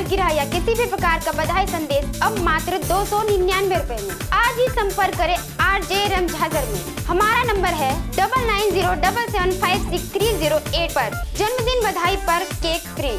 सालगिरह या किसी भी प्रकार का बधाई संदेश अब मात्र 299 रुपए में। आज ही संपर्क करें RJ रमझाजर में। हमारा नंबर है 9907756308 पर। जन्मदिन बधाई पर केक फ्री।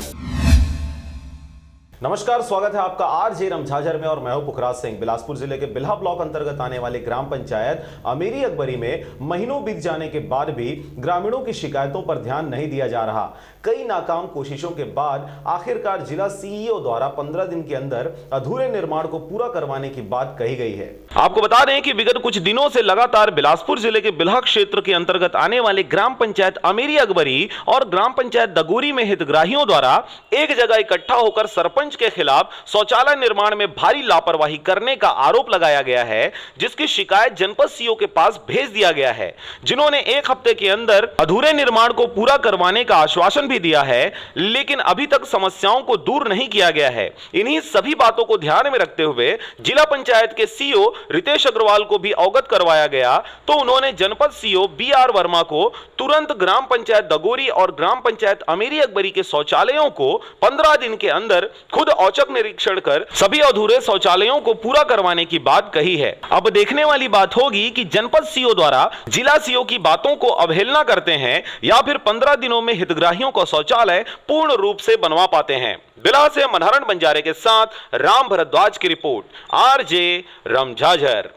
नमस्कार, स्वागत है आपका RJ रमझाजर में और मैं हूं पुखराज सिंह। बिलासपुर जिले के बिल्हा ब्लॉक अंतर्गत आने वाले ग्राम पंचायत अमीरी अकबरी में महीनों बीत जाने के बाद भी ग्रामीणों की शिकायतों पर ध्यान नहीं दिया जा रहा। कई नाकाम कोशिशों के बाद आखिरकार जिला CEO द्वारा 15 दिन के अंदर अधूरे निर्माण को पूरा करवाने की बात कही गई है। आपको बता दें कि विगत कुछ दिनों से लगातार बिलासपुर जिले के बिल्हा क्षेत्र के अंतर्गत आने वाले ग्राम पंचायत अमीरी अकबरी और ग्राम पंचायत दगोरी में हितग्राहियों द्वारा एक जगह इकट्ठा होकर सरपंच के खिलाफ शौचालय निर्माण में भारी लापरवाही करने का आरोप लगाया गया है, जिसकी शिकायत जनपद CEO के पास भेज दिया गया है, जिन्होंने एक हफ्ते के अंदर अधूरे निर्माण को पूरा करवाने का आश्वासन भी दिया है, लेकिन अभी तक समस्याओं को दूर नहीं किया गया है। इन्हीं सभी बातों को ध्यान में रखते हुए जिला पंचायत के CEO रितेश अग्रवाल को भी अवगत करवाया गया, तो उन्होंने जनपद CEO BR वर्मा को तुरंत ग्राम पंचायत दगोरी और ग्राम पंचायत अमीरी अकबरी के शौचालयों को 15 दिन के अंदर खुद औचक निरीक्षण कर सभी अधूरे शौचालयों को पूरा करवाने की बात कही है। अब देखने वाली बात होगी कि जनपद CEO द्वारा जिला CEO की बातों को अवहेलना करते हैं या फिर 15 दिनों में हितग्राहियों को शौचालय पूर्ण रूप से बनवा पाते हैं। बिल्हा से मनहरण बंजारे के साथ राम भरद्वाज की रिपोर्ट, RJ रमझाजर।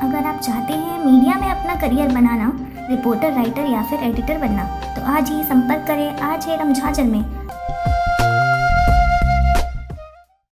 अगर आप चाहते हैं मीडिया में अपना करियर बनाना, रिपोर्टर, राइटर या फिर एडिटर बनना, तो आज ही संपर्क करें RJ रमझाजर में।